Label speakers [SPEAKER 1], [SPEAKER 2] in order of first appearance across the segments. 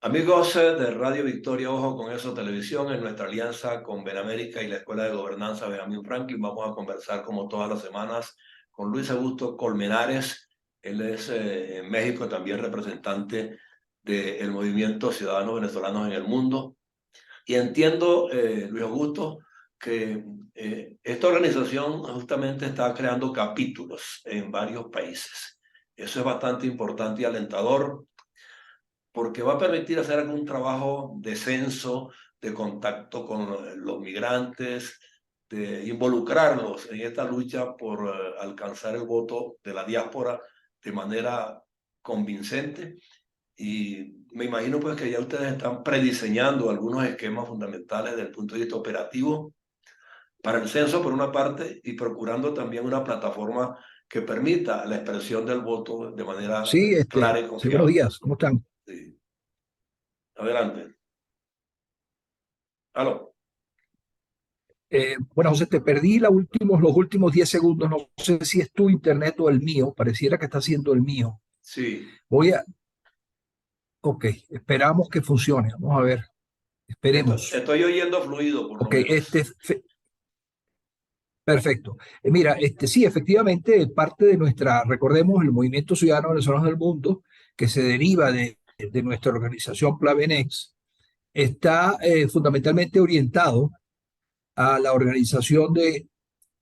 [SPEAKER 1] Amigos de Radio Victoria, ojo con eso, televisión, en nuestra alianza con Benamérica y la Escuela de Gobernanza Benjamin Franklin, vamos a conversar como todas las semanas con Luis Augusto Colmenares. Él es en México también representante del movimiento Ciudadanos Venezolanos en el Mundo. Y entiendo, Luis Augusto, que esta organización justamente está creando capítulos en varios países. Eso es bastante importante y alentador, porque va a permitir hacer algún trabajo de censo, de contacto con los migrantes, de involucrarlos en esta lucha por alcanzar el voto de la diáspora de manera convincente. Y me imagino pues que ya ustedes están prediseñando algunos esquemas fundamentales desde el punto de vista operativo para el censo por una parte, y procurando también una plataforma que permita la expresión del voto de manera
[SPEAKER 2] Sí,
[SPEAKER 1] clara y
[SPEAKER 2] sí, buenos
[SPEAKER 1] confiable.
[SPEAKER 2] días, ¿cómo están?
[SPEAKER 1] Sí. Adelante. Aló.
[SPEAKER 2] Bueno, José, te perdí los últimos 10 segundos, no sé si es tu internet o el mío, pareciera que está siendo el mío.
[SPEAKER 1] Sí,
[SPEAKER 2] Voy a, ok, esperamos que funcione, vamos a ver, esperemos.
[SPEAKER 1] estoy oyendo fluido por lo
[SPEAKER 2] Ok,
[SPEAKER 1] menos.
[SPEAKER 2] perfecto. Mira, sí, efectivamente, parte de recordemos, el Movimiento Ciudadano Venezolano del Mundo, que se deriva de nuestra organización Plavenex, está fundamentalmente orientado a la organización de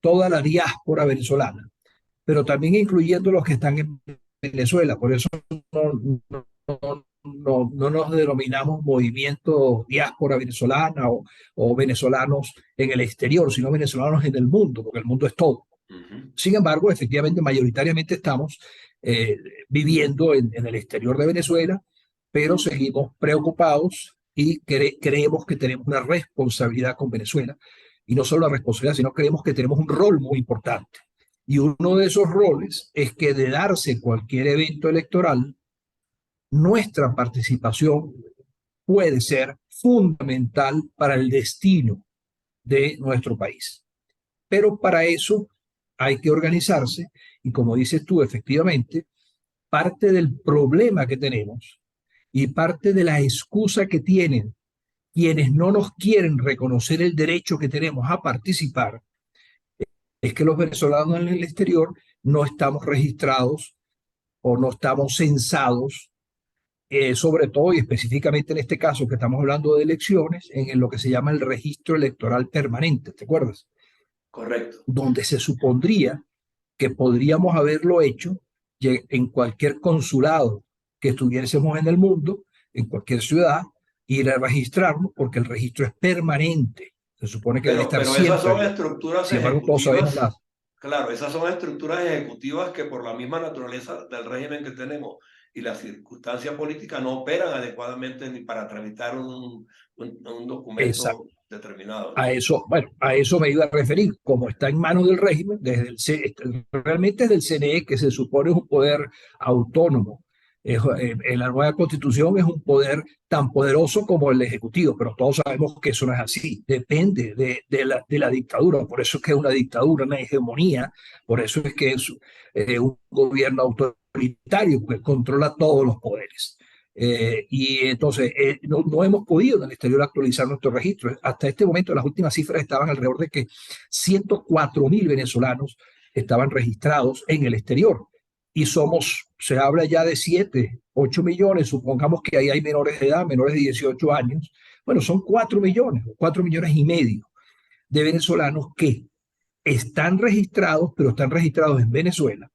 [SPEAKER 2] toda la diáspora venezolana, pero también incluyendo los que están en Venezuela. Por eso no nos denominamos movimiento diáspora venezolana o venezolanos en el exterior, sino venezolanos en el mundo, porque el mundo es todo.
[SPEAKER 1] Ujú.
[SPEAKER 2] Sin embargo, efectivamente, mayoritariamente estamos eh, viviendo en el exterior de Venezuela, pero seguimos preocupados y creemos que tenemos una responsabilidad con Venezuela. Y no solo la responsabilidad, sino creemos que tenemos un rol muy importante. Y uno de esos roles es que de darse cualquier evento electoral, nuestra participación puede ser fundamental para el destino de nuestro país. Pero para eso hay que organizarse y, como dices tú, efectivamente, parte del problema que tenemos y parte de la excusa que tienen quienes no nos quieren reconocer el derecho que tenemos a participar es que los venezolanos en el exterior no estamos registrados o no estamos censados, sobre todo y específicamente en este caso que estamos hablando de elecciones, en lo que se llama el registro electoral permanente, ¿te acuerdas?
[SPEAKER 1] Correcto.
[SPEAKER 2] Donde se supondría que podríamos haberlo hecho en cualquier consulado que estuviésemos en el mundo, en cualquier ciudad, ir a registrarnos porque el registro es permanente. Se supone que debe estar
[SPEAKER 1] Pero esas
[SPEAKER 2] siempre
[SPEAKER 1] son
[SPEAKER 2] abierto.
[SPEAKER 1] estructuras
[SPEAKER 2] Sin embargo, todos sabemos
[SPEAKER 1] ejecutivas, claro, esas son estructuras ejecutivas que por la misma naturaleza del régimen que tenemos y la circunstancia política no operan adecuadamente ni para tramitar un
[SPEAKER 2] esa,
[SPEAKER 1] documento determinado,
[SPEAKER 2] a
[SPEAKER 1] ¿no?
[SPEAKER 2] eso, bueno, a eso me iba a referir. Como está en manos del régimen, realmente es del CNE, que se supone es un poder autónomo. En la nueva constitución es un poder tan poderoso como el ejecutivo, pero todos sabemos que eso no es así. Depende de la dictadura. Por eso es que es una dictadura, una hegemonía. Por eso es que es un gobierno autoritario, que controla todos los poderes. Y entonces no hemos podido en el exterior actualizar nuestros registros. Hasta este momento las últimas cifras estaban alrededor de que 104.000 venezolanos estaban registrados en el exterior. Y se habla ya de 7, 8 millones, supongamos que ahí hay menores de edad, menores de 18 años. Bueno, son 4 millones, 4 millones y medio de venezolanos que están registrados, pero están registrados en Venezuela.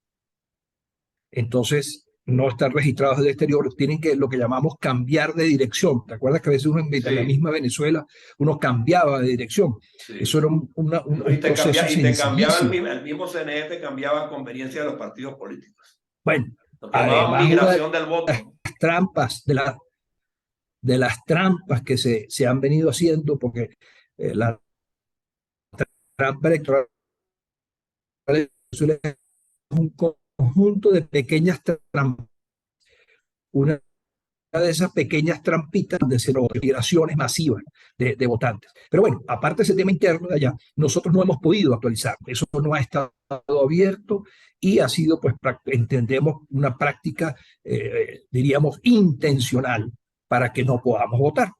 [SPEAKER 2] Entonces, no están registrados en el exterior, tienen que lo que llamamos cambiar de dirección. ¿Te acuerdas que a veces uno en la
[SPEAKER 1] Sí,
[SPEAKER 2] misma Venezuela, uno cambiaba de dirección? Eso
[SPEAKER 1] sí.
[SPEAKER 2] era
[SPEAKER 1] No,
[SPEAKER 2] un proceso
[SPEAKER 1] y te cambiaba
[SPEAKER 2] sencillísimo.
[SPEAKER 1] el mismo CNE, te cambiaba a conveniencia de los partidos políticos.
[SPEAKER 2] Bueno,
[SPEAKER 1] Lo que llamaban
[SPEAKER 2] además una de
[SPEAKER 1] migración del voto,
[SPEAKER 2] las
[SPEAKER 1] ¿no?
[SPEAKER 2] trampas, de las trampas que se han venido haciendo, porque la trampa electoral es un conjunto de pequeñas trampas. Una de esas pequeñas trampitas donde se logran migraciones masivas de votantes. Pero bueno, aparte de ese tema interno de allá, nosotros no hemos podido actualizar. Eso no ha estado abierto y ha sido, pues, entendemos, una práctica, diríamos, intencional para que no podamos votar.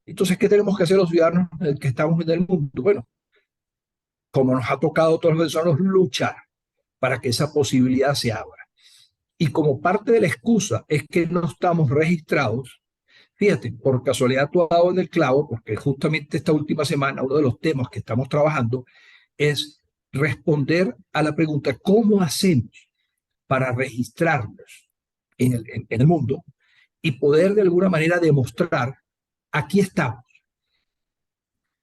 [SPEAKER 2] Entonces, ¿qué tenemos que hacer los ciudadanos que estamos en el mundo? Bueno, como nos ha tocado a todos los venezolanos, luchar para que esa posibilidad se abra. Y como parte de la excusa es que no estamos registrados, fíjate, por casualidad tú has dado en el clavo, porque justamente esta última semana uno de los temas que estamos trabajando es responder a la pregunta, ¿cómo hacemos para registrarnos en el mundo y poder de alguna manera demostrar, aquí estamos,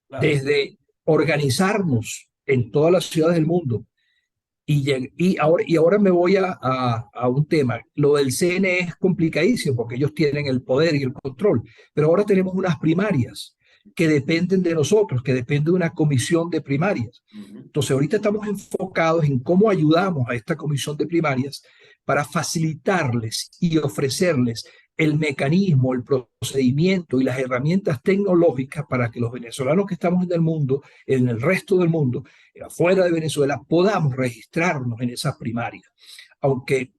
[SPEAKER 1] Claro.
[SPEAKER 2] desde organizarnos en todas las ciudades del mundo? Y ahora me voy a un tema. Lo del CNE es complicadísimo porque ellos tienen el poder y el control, pero ahora tenemos unas primarias que dependen de nosotros, que dependen de una comisión de primarias. Entonces, ahorita estamos enfocados en cómo ayudamos a esta comisión de primarias para facilitarles y ofrecerles el mecanismo, el procedimiento y las herramientas tecnológicas para que los venezolanos que estamos en el mundo, en el resto del mundo, afuera de Venezuela, podamos registrarnos en esas primarias. Aunque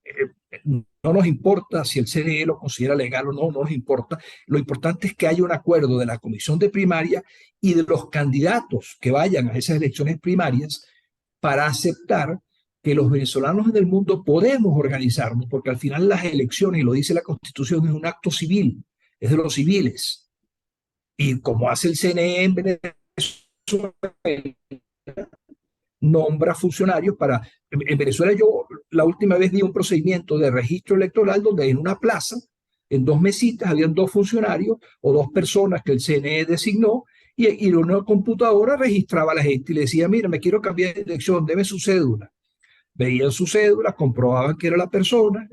[SPEAKER 2] no nos importa si el CNE lo considera legal o no, no nos importa. Lo importante es que haya un acuerdo de la comisión de primaria y de los candidatos que vayan a esas elecciones primarias para aceptar que los venezolanos en el mundo podemos organizarnos, porque al final las elecciones, y lo dice la Constitución, es un acto civil, es de los civiles. Y como hace el CNE en Venezuela, nombra funcionarios para... En Venezuela yo la última vez vi un procedimiento de registro electoral donde en una plaza, en dos mesitas, habían dos funcionarios o dos personas que el CNE designó y una computadora registraba a la gente y le decía, mira, me quiero cambiar de dirección, deme su cédula. Veían su cédula, comprobaban que era la persona,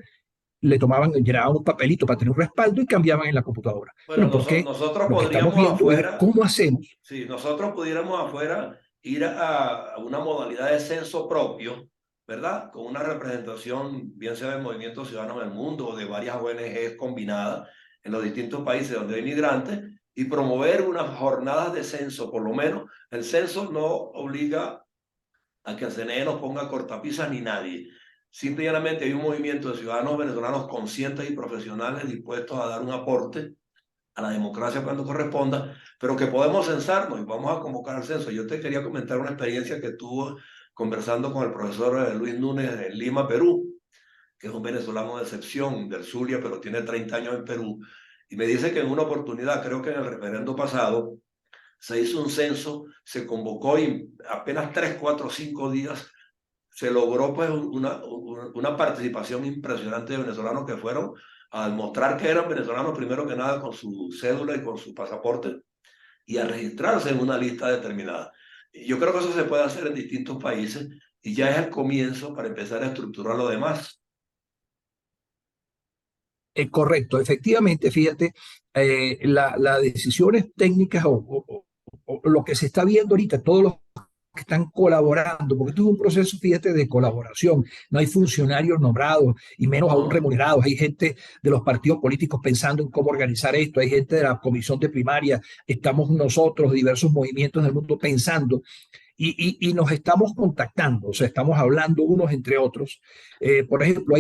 [SPEAKER 2] le tomaban, llenaban un papelito para tener un respaldo y cambiaban en la computadora.
[SPEAKER 1] Bueno,
[SPEAKER 2] Bueno, porque
[SPEAKER 1] nosotros
[SPEAKER 2] lo que estamos
[SPEAKER 1] podríamos
[SPEAKER 2] viendo es
[SPEAKER 1] afuera,
[SPEAKER 2] cómo hacemos.
[SPEAKER 1] si nosotros pudiéramos afuera ir a una modalidad de censo propio, ¿verdad? Con una representación, bien sea del Movimiento Ciudadano del Mundo o de varias ONGs combinadas en los distintos países donde hay migrantes y promover unas jornadas de censo, por lo menos el censo no obliga a que el CNE nos ponga cortapisas ni nadie. Simplemente hay un movimiento de ciudadanos venezolanos conscientes y profesionales dispuestos a dar un aporte a la democracia cuando corresponda, pero que podemos censarnos y vamos a convocar al censo. Yo te quería comentar una experiencia que tuve conversando con el profesor Luis Núñez en Lima, Perú, que es un venezolano de excepción del Zulia, pero tiene 30 años en Perú, y me dice que en una oportunidad, creo que en el referendo pasado, se hizo un censo, se convocó y apenas 3, 4, 5 días se logró pues una participación impresionante de venezolanos que fueron a demostrar que eran venezolanos primero que nada con su cédula y con su pasaporte y a registrarse en una lista determinada. Y yo creo que eso se puede hacer en distintos países y ya es el comienzo para empezar a estructurar lo demás.
[SPEAKER 2] Correcto, efectivamente, fíjate, las decisiones técnicas o lo que se está viendo ahorita, todos los que están colaborando, porque esto es un proceso, fíjate, de colaboración. No hay funcionarios nombrados y menos aún
[SPEAKER 1] No,
[SPEAKER 2] remunerados. Hay gente de los partidos políticos pensando en cómo organizar esto. Hay gente de la comisión de primaria. Estamos nosotros, diversos movimientos del mundo pensando y nos estamos contactando. O sea, estamos hablando unos entre otros. Por ejemplo,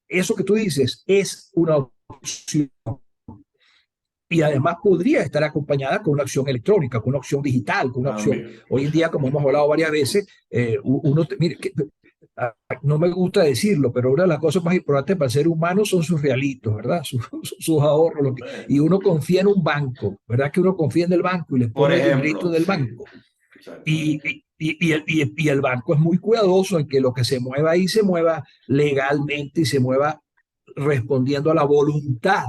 [SPEAKER 2] eso que tú dices es una opción y además podría estar acompañada con una acción electrónica, con una opción digital, con una opción.
[SPEAKER 1] también,
[SPEAKER 2] Hoy en día, como hemos hablado varias veces, mire, no me gusta decirlo, pero una de las cosas más importantes para el ser humano son sus realitos, ¿verdad? Sus ahorros. Y uno confía en un banco, ¿verdad? Que uno confía en el banco y le
[SPEAKER 1] por
[SPEAKER 2] pone el dinerito
[SPEAKER 1] ejemplo,
[SPEAKER 2] del
[SPEAKER 1] sí,
[SPEAKER 2] banco. Y,
[SPEAKER 1] exactamente.
[SPEAKER 2] y el banco es muy cuidadoso en que lo que se mueva ahí se mueva legalmente y se mueva respondiendo a la voluntad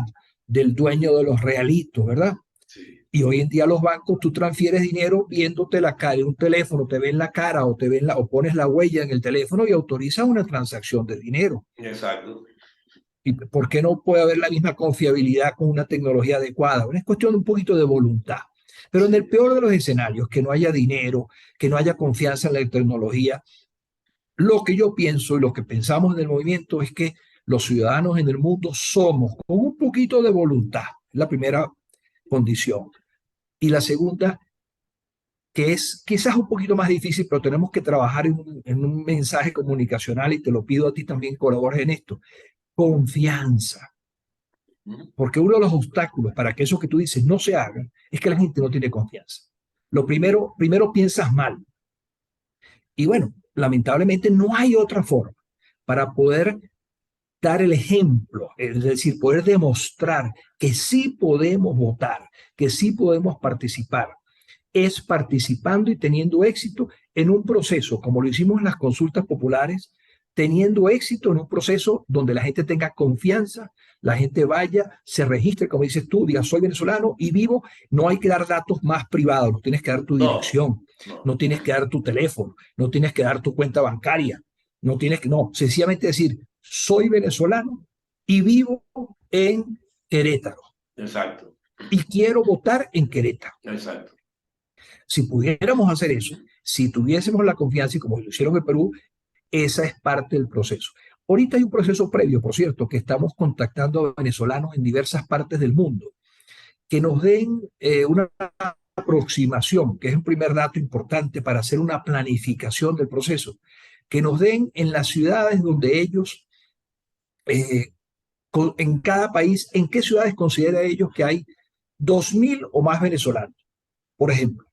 [SPEAKER 2] del dueño de los realitos, ¿verdad?
[SPEAKER 1] Sí,
[SPEAKER 2] Y hoy en día los bancos, tú transfieres dinero viéndote la cara en un teléfono, te ven la cara o te ven o pones la huella en el teléfono y autorizas una transacción de dinero.
[SPEAKER 1] exacto.
[SPEAKER 2] ¿Y por qué no puede haber la misma confiabilidad con una tecnología adecuada? Bueno, es cuestión de un poquito de voluntad. Pero en el
[SPEAKER 1] Sí.
[SPEAKER 2] peor de los escenarios, que no haya dinero, que no haya confianza en la tecnología, lo que yo pienso y lo que pensamos en el movimiento es que los ciudadanos en el mundo somos con un poquito de voluntad, la primera condición. Y la segunda, que es quizás un poquito más difícil, pero tenemos que trabajar en un mensaje comunicacional y te lo pido a ti también, colabores en esto, confianza.
[SPEAKER 1] Ujú.
[SPEAKER 2] Porque uno de los obstáculos para que eso que tú dices no se haga es que la gente no tiene confianza. Lo primero piensas mal. Y bueno, lamentablemente no hay otra forma para poder dar el ejemplo, es decir, poder demostrar que sí podemos votar, que sí podemos participar, es participando y teniendo éxito en un proceso, como lo hicimos en las consultas populares, teniendo éxito en un proceso donde la gente tenga confianza, la gente vaya, se registre, como dices tú, diga soy venezolano y vivo, no hay que dar datos más privados, no tienes que dar tu
[SPEAKER 1] No,
[SPEAKER 2] dirección,
[SPEAKER 1] no,
[SPEAKER 2] no tienes que dar tu teléfono, no tienes que dar tu cuenta bancaria, no tienes que, no, sencillamente decir soy venezolano y vivo en Querétaro
[SPEAKER 1] exacto,
[SPEAKER 2] y quiero votar en Querétaro.
[SPEAKER 1] exacto.
[SPEAKER 2] Si pudiéramos hacer eso, si tuviésemos la confianza y como lo hicieron en Perú, esa es parte del proceso. Ahorita hay un proceso previo, por cierto, que estamos contactando a venezolanos en diversas partes del mundo, que nos den una aproximación, que es un primer dato importante para hacer una planificación del proceso, que nos den en las ciudades donde ellos, eh, en cada país, en qué ciudades considera ellos que hay 2.000 o más venezolanos, por ejemplo.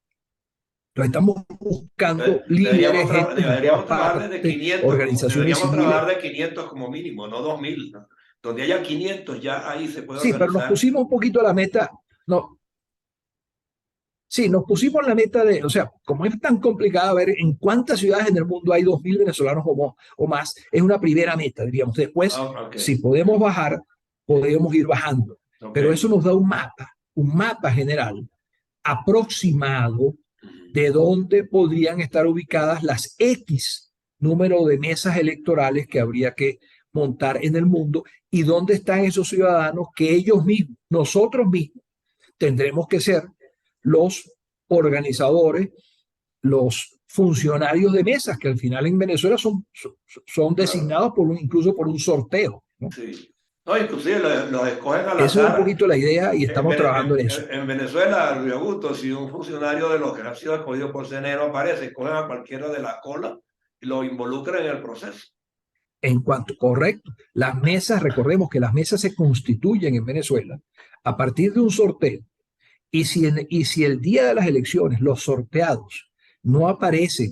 [SPEAKER 2] Entonces estamos buscando líderes, gente que
[SPEAKER 1] Deberíamos
[SPEAKER 2] forma
[SPEAKER 1] trabajar desde
[SPEAKER 2] parte,
[SPEAKER 1] 500,
[SPEAKER 2] organizaciones
[SPEAKER 1] deberíamos
[SPEAKER 2] civiles.
[SPEAKER 1] trabajar de 500 como mínimo, no 2000, ¿no? Donde haya 500, ya ahí se puede
[SPEAKER 2] Sí, pero nos
[SPEAKER 1] organizar.
[SPEAKER 2] pusimos un poquito la meta, no, sí, nos pusimos la meta de, o sea, como es tan complicado ver en cuántas ciudades en el mundo hay 2.000 venezolanos o más, es una primera meta, diríamos. Después,
[SPEAKER 1] Ah, ok,
[SPEAKER 2] si podemos bajar, podemos ir bajando.
[SPEAKER 1] ok.
[SPEAKER 2] Pero eso nos da un mapa general aproximado de dónde podrían estar ubicadas las X número de mesas electorales que habría que montar en el mundo y dónde están esos ciudadanos que ellos mismos, nosotros mismos, tendremos que ser los organizadores, los funcionarios de mesas, que al final en Venezuela son
[SPEAKER 1] Claro,
[SPEAKER 2] designados incluso por un sorteo, ¿no?
[SPEAKER 1] sí. No, inclusive los escogen al
[SPEAKER 2] Esa es un
[SPEAKER 1] azar.
[SPEAKER 2] poquito la idea y estamos trabajando en eso.
[SPEAKER 1] En Venezuela, Luis Augusto, si un funcionario de los que ha sido escogido por Cenero aparece, cogen a cualquiera de la cola y lo involucran en el proceso.
[SPEAKER 2] En cuanto, correcto, las mesas, recordemos que las mesas se constituyen en Venezuela a partir de un sorteo. Y si el día de las elecciones los sorteados no aparecen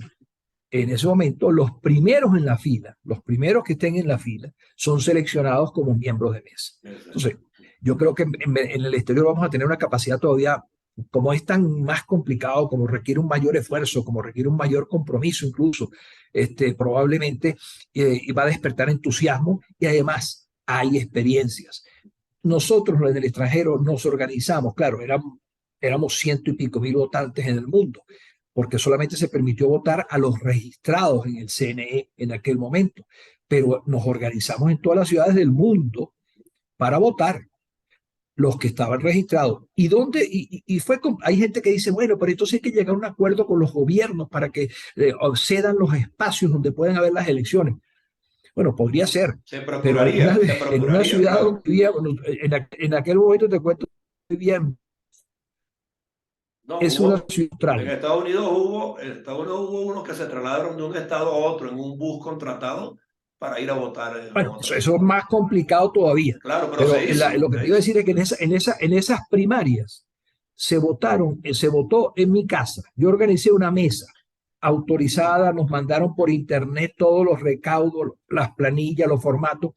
[SPEAKER 2] en ese momento, los primeros en la fila, los primeros que estén en la fila, son seleccionados como miembros de mesa.
[SPEAKER 1] Exacto.
[SPEAKER 2] Entonces, yo creo que en el exterior vamos a tener una capacidad todavía, como es tan más complicado, como requiere un mayor esfuerzo, como requiere un mayor compromiso incluso, probablemente va a despertar entusiasmo y además hay experiencias. Nosotros en el extranjero nos organizamos, claro, éramos ciento y pico mil votantes en el mundo, porque solamente se permitió votar a los registrados en el CNE en aquel momento, pero nos organizamos en todas las ciudades del mundo para votar los que estaban registrados. Hay gente que dice, bueno, pero entonces hay que llegar a un acuerdo con los gobiernos para que cedan los espacios donde pueden haber las elecciones. Bueno, podría ser, pero
[SPEAKER 1] Se
[SPEAKER 2] en una
[SPEAKER 1] procuraría,
[SPEAKER 2] ciudad
[SPEAKER 1] claro.
[SPEAKER 2] donde vivía, bueno, en aquel momento te cuento, vivía
[SPEAKER 1] No,
[SPEAKER 2] es una
[SPEAKER 1] hubo,
[SPEAKER 2] ciudad
[SPEAKER 1] en
[SPEAKER 2] austral.
[SPEAKER 1] En Estados Unidos hubo unos que se trasladaron de un estado a otro en un bus contratado para ir a votar en
[SPEAKER 2] Bueno,
[SPEAKER 1] otra
[SPEAKER 2] eso
[SPEAKER 1] ciudad.
[SPEAKER 2] es más complicado todavía,
[SPEAKER 1] Claro, pero
[SPEAKER 2] pero
[SPEAKER 1] se hizo,
[SPEAKER 2] lo que te
[SPEAKER 1] se
[SPEAKER 2] iba a
[SPEAKER 1] hizo.
[SPEAKER 2] decir es que en esas primarias se votó en mi casa. Yo organicé una mesa autorizada, nos mandaron por internet todos los recaudos, las planillas, los formatos,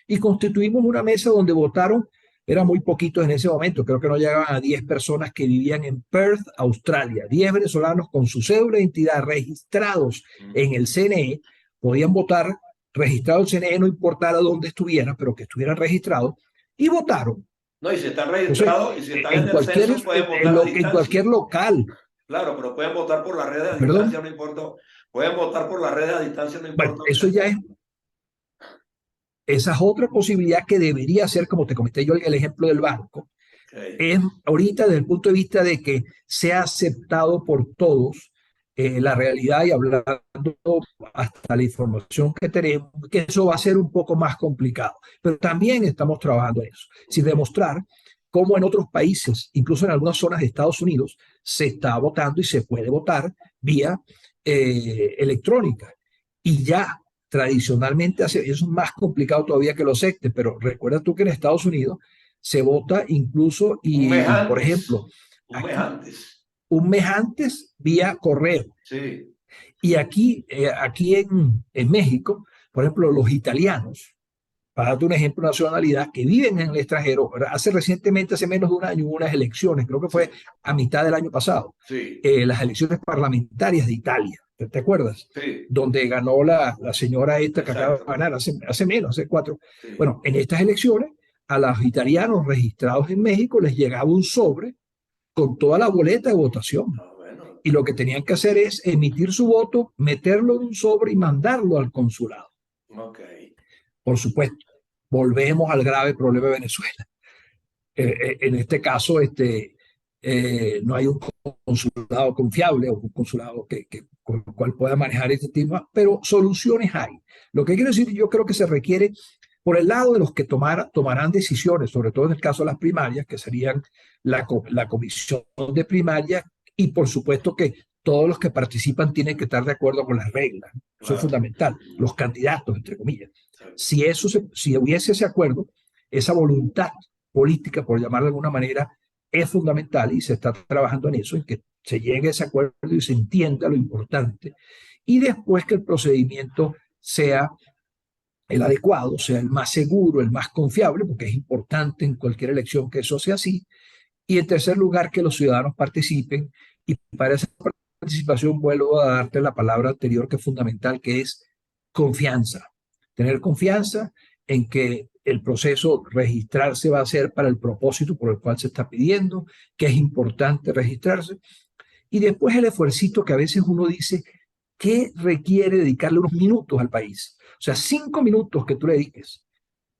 [SPEAKER 2] y constituimos una mesa donde votaron, eran muy poquitos en ese momento, creo que no llegaban a 10 personas que vivían en Perth, Australia, 10 venezolanos con su cédula de identidad registrados en el CNE, podían votar registrado el CNE, no importara dónde estuvieran, pero que estuvieran registrados, y votaron.
[SPEAKER 1] No, y si están
[SPEAKER 2] Entonces,
[SPEAKER 1] registrados y si están en el censo, pueden votar a
[SPEAKER 2] en
[SPEAKER 1] distancia.
[SPEAKER 2] cualquier local,
[SPEAKER 1] Claro, pero pueden votar por las redes a distancia,
[SPEAKER 2] perdón,
[SPEAKER 1] no importa. Pueden votar por las redes a distancia, no
[SPEAKER 2] bueno,
[SPEAKER 1] importa dónde
[SPEAKER 2] eso ya
[SPEAKER 1] estén.
[SPEAKER 2] es, esa es otra posibilidad que debería ser, como te comenté yo, el ejemplo del banco,
[SPEAKER 1] Okay.
[SPEAKER 2] es ahorita desde el punto de vista de que sea aceptado por todos la realidad y hablando hasta la información que tenemos, que eso va a ser un poco más complicado. Pero también estamos trabajando en eso, sin demostrar cómo en otros países, incluso en algunas zonas de Estados Unidos, se está votando y se puede votar vía electrónica. Y ya tradicionalmente eso es más complicado todavía que los sectes, pero recuerda tú que en Estados Unidos se vota incluso
[SPEAKER 1] Un mes
[SPEAKER 2] y, por ejemplo,
[SPEAKER 1] antes, un mes
[SPEAKER 2] aquí,
[SPEAKER 1] antes.
[SPEAKER 2] un mes antes vía correo.
[SPEAKER 1] Sí,
[SPEAKER 2] Y aquí en México, por ejemplo, los italianos, para darte un ejemplo de nacionalidad, que viven en el extranjero, hace recientemente, hace menos de un año, hubo unas elecciones, creo que fue
[SPEAKER 1] sí,
[SPEAKER 2] a mitad del año pasado,
[SPEAKER 1] sí,
[SPEAKER 2] las elecciones parlamentarias de Italia, ¿te acuerdas?
[SPEAKER 1] sí,
[SPEAKER 2] Donde ganó la señora esta que acaba de
[SPEAKER 1] exacto.
[SPEAKER 2] ganar hace menos, hace 4.
[SPEAKER 1] Sí.
[SPEAKER 2] Bueno, en estas elecciones, a los italianos registrados en México les llegaba un sobre con toda la boleta de votación.
[SPEAKER 1] Ah, bueno,
[SPEAKER 2] Y lo que tenían que hacer es emitir su voto, meterlo en un sobre y mandarlo al consulado.
[SPEAKER 1] ok.
[SPEAKER 2] Por supuesto, volvemos al grave problema de Venezuela. En este caso, no hay un consulado confiable o un consulado con el cual pueda manejar este tema, pero soluciones hay. Lo que quiero decir, yo creo que se requiere por el lado de los que tomarán decisiones, sobre todo en el caso de las primarias, que serían la comisión de primaria, y por supuesto que todos los que participan tienen que estar de acuerdo con las reglas. Eso es
[SPEAKER 1] Claro.
[SPEAKER 2] fundamental, los candidatos, entre comillas.
[SPEAKER 1] Exacto.
[SPEAKER 2] Si hubiese ese acuerdo, esa voluntad política, por llamarlo de alguna manera, es fundamental y se está trabajando en eso, en que se llegue a ese acuerdo y se entienda lo importante, y después que el procedimiento sea el adecuado, sea el más seguro, el más confiable, porque es importante en cualquier elección que eso sea así, y en tercer lugar que los ciudadanos participen, y para esa participación vuelvo a darte la palabra anterior que es fundamental, que es confianza. Tener confianza en que el proceso registrarse va a ser para el propósito por el cual se está pidiendo, que es importante registrarse, y después el esfuercito que a veces uno dice que requiere dedicarle unos minutos al país. O sea, 5 minutos que tú le dediques,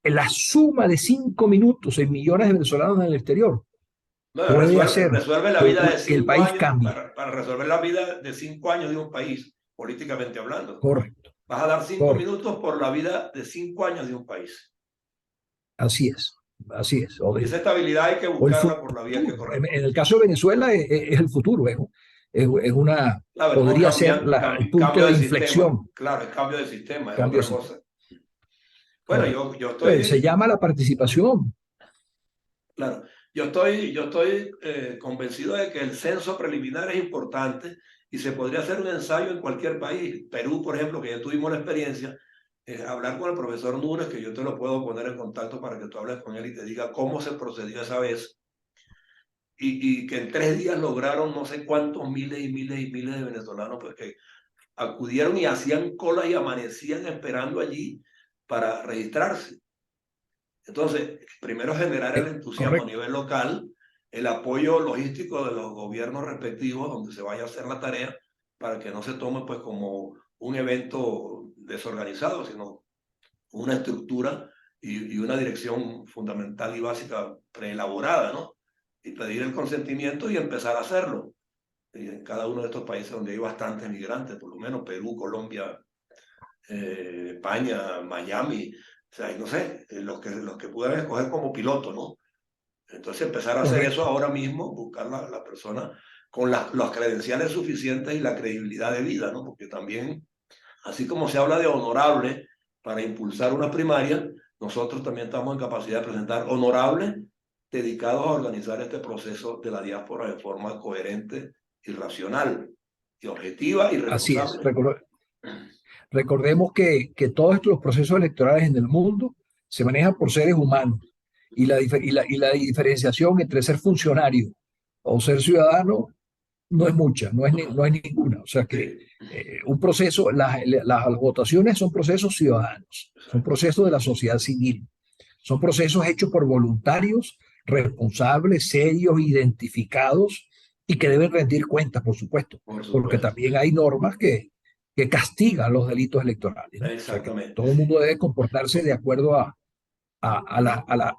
[SPEAKER 2] la suma de 5 minutos en millones de venezolanos en el exterior
[SPEAKER 1] No,
[SPEAKER 2] puede hacer
[SPEAKER 1] resuelve la
[SPEAKER 2] que,
[SPEAKER 1] vida de
[SPEAKER 2] que el
[SPEAKER 1] cinco
[SPEAKER 2] país
[SPEAKER 1] años,
[SPEAKER 2] cambie.
[SPEAKER 1] para resolver la vida de 5 años de un país, políticamente hablando.
[SPEAKER 2] Correcto,
[SPEAKER 1] Vas a dar cinco
[SPEAKER 2] correcto.
[SPEAKER 1] minutos por la vida de 5 años de un país.
[SPEAKER 2] Así es, así es.
[SPEAKER 1] Y esa estabilidad hay que
[SPEAKER 2] O el
[SPEAKER 1] buscarla por la vía que
[SPEAKER 2] futuro. En
[SPEAKER 1] corresponde.
[SPEAKER 2] el caso de Venezuela es el futuro, es una,
[SPEAKER 1] Claro, estamos
[SPEAKER 2] podría ser
[SPEAKER 1] cambiando,
[SPEAKER 2] el punto
[SPEAKER 1] cambio
[SPEAKER 2] de
[SPEAKER 1] de sistema.
[SPEAKER 2] inflexión,
[SPEAKER 1] Claro, el cambio de sistema es
[SPEAKER 2] cambio
[SPEAKER 1] otra
[SPEAKER 2] de
[SPEAKER 1] cosa. Bueno,
[SPEAKER 2] correcto.
[SPEAKER 1] yo
[SPEAKER 2] Se
[SPEAKER 1] estoy,
[SPEAKER 2] llama la participación.
[SPEAKER 1] claro, yo estoy convencido de que el censo preliminar es importante y se podría hacer un ensayo en cualquier país. Perú, por ejemplo, que ya tuvimos la experiencia, hablar con el profesor Núñez, que yo te lo puedo poner en contacto para que tú hables con él y te diga cómo se procedió esa vez. Y que en 3 días lograron no sé cuántos miles y miles y miles de venezolanos pues, que acudieron y hacían colas y amanecían esperando allí para registrarse. Entonces, primero generar el entusiasmo a
[SPEAKER 2] Correcto.
[SPEAKER 1] nivel local, el apoyo logístico de los gobiernos respectivos donde se vaya a hacer la tarea para que no se tome pues como un evento desorganizado, sino una estructura y una dirección fundamental y básica preelaborada, ¿no? Y pedir el consentimiento y empezar a hacerlo. Y en cada uno de estos países donde hay bastantes migrantes, por lo menos Perú, Colombia, España, Miami, o sea, no sé, los que puedan escoger como piloto, ¿no? Entonces empezar a hacer eso
[SPEAKER 2] Correcto.
[SPEAKER 1] ahora mismo, buscar la persona con las credenciales suficientes y la credibilidad de vida, ¿no? Porque también, así como se habla de honorable para impulsar una primaria, nosotros también estamos en capacidad de presentar honorables dedicados a organizar este proceso de la diáspora de forma coherente y racional, y objetiva y
[SPEAKER 2] Así es.
[SPEAKER 1] responsable.
[SPEAKER 2] Recordemos que todos estos procesos electorales en el mundo se manejan por seres humanos y la diferenciación entre ser funcionario o ser ciudadano no es mucha, no es ninguna. O sea que
[SPEAKER 1] Sí,
[SPEAKER 2] un proceso, las votaciones son procesos ciudadanos, son
[SPEAKER 1] exacto.
[SPEAKER 2] procesos de la sociedad civil, son procesos hechos por voluntarios, responsables, serios, identificados y que deben rendir cuentas, por supuesto,
[SPEAKER 1] Por
[SPEAKER 2] porque
[SPEAKER 1] supuesto.
[SPEAKER 2] también hay normas que castigan los delitos electorales, ¿no? O sea que
[SPEAKER 1] Exactamente,
[SPEAKER 2] todo el
[SPEAKER 1] sí.
[SPEAKER 2] mundo debe comportarse de acuerdo a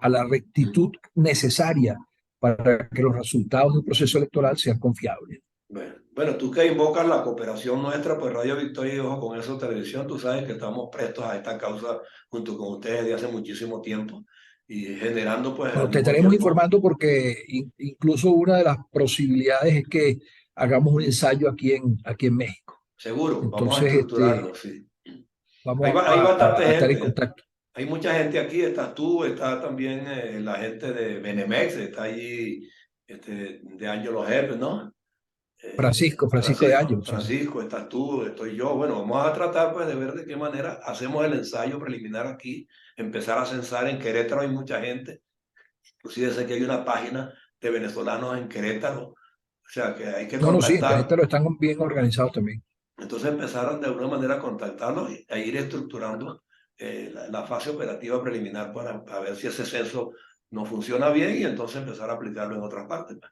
[SPEAKER 2] la rectitud necesaria para que los resultados de un proceso electoral sean confiables.
[SPEAKER 1] Bueno, tú que invocas la cooperación nuestra, pues Radio Victoria y Ojo con Eso Televisión, tú sabes que estamos prestos a esta causa junto con ustedes desde hace muchísimo tiempo y generando pues al
[SPEAKER 2] Bueno, te
[SPEAKER 1] mismo
[SPEAKER 2] estaremos
[SPEAKER 1] tiempo,
[SPEAKER 2] informando porque incluso una de las posibilidades es que hagamos un ensayo aquí en México.
[SPEAKER 1] seguro, vamos a
[SPEAKER 2] Entonces,
[SPEAKER 1] estructurarlo, sí.
[SPEAKER 2] vamos
[SPEAKER 1] Hay bastante
[SPEAKER 2] a estar en
[SPEAKER 1] gente,
[SPEAKER 2] contacto.
[SPEAKER 1] Hay mucha gente aquí, estás tú, está también la gente de Benemex, está allí de Angelo Herb, ¿no?
[SPEAKER 2] Francisco de Ángel, sí.
[SPEAKER 1] Francisco, estás tú, estoy yo. Bueno, vamos a tratar pues de ver de qué manera hacemos el ensayo preliminar aquí, empezar a censar. En Querétaro hay mucha gente, inclusive sé que hay una página de venezolanos en Querétaro, o sea que hay que
[SPEAKER 2] No, no, sí, en
[SPEAKER 1] contactar.
[SPEAKER 2] Querétaro están bien organizados también.
[SPEAKER 1] Entonces empezaron de alguna manera a contactarlos y a ir estructurando la fase operativa preliminar para ver si ese censo no funciona bien y entonces empezar a aplicarlo en otras partes, pues.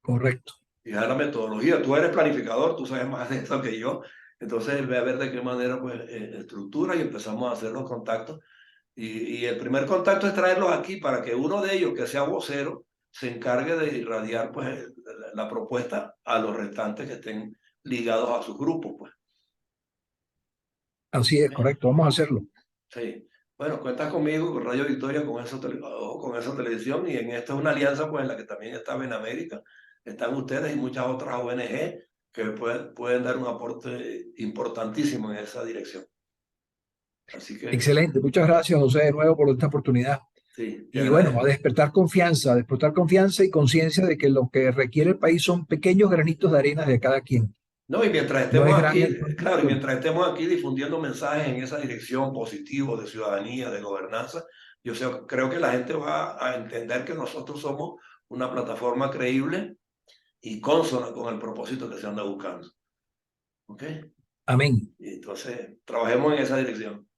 [SPEAKER 2] Correcto.
[SPEAKER 1] Fija la metodología, tú eres planificador, tú sabes más de esto que yo, entonces ve a ver de qué manera pues estructura y empezamos a hacer los contactos. Y el primer contacto es traerlos aquí para que uno de ellos, que sea vocero, se encargue de irradiar pues la propuesta a los restantes que estén ligados a sus grupos, pues.
[SPEAKER 2] Así es, correcto. Vamos a hacerlo.
[SPEAKER 1] Sí. Bueno, cuentas conmigo, con Radio Victoria, con esa televisión, y en esta es una alianza pues en la que también está Benamérica, están ustedes y muchas otras ONG que pueden dar un aporte importantísimo en esa dirección. Así que
[SPEAKER 2] Excelente. Muchas gracias, José, de nuevo por esta oportunidad.
[SPEAKER 1] sí, te
[SPEAKER 2] Y bueno, a
[SPEAKER 1] agradezco.
[SPEAKER 2] despertar confianza y conciencia de que lo que requiere el país son pequeños granitos de arena de cada quien.
[SPEAKER 1] No, y mientras
[SPEAKER 2] No
[SPEAKER 1] estemos
[SPEAKER 2] es
[SPEAKER 1] aquí,
[SPEAKER 2] no es
[SPEAKER 1] claro, y
[SPEAKER 2] mucho.
[SPEAKER 1] mientras estemos aquí difundiendo mensajes en esa dirección positivo de ciudadanía, de gobernanza, creo que la gente va a entender que nosotros somos una plataforma creíble y consona con el propósito que se anda buscando. ¿Ok?
[SPEAKER 2] Amén.
[SPEAKER 1] Y entonces, trabajemos en esa dirección.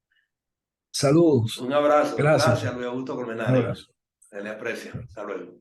[SPEAKER 2] Saludos.
[SPEAKER 1] Un abrazo.
[SPEAKER 2] Gracias.
[SPEAKER 1] Gracias, Luis Augusto
[SPEAKER 2] Un
[SPEAKER 1] Colmenares.
[SPEAKER 2] abrazo.
[SPEAKER 1] Se le aprecia. Hasta luego.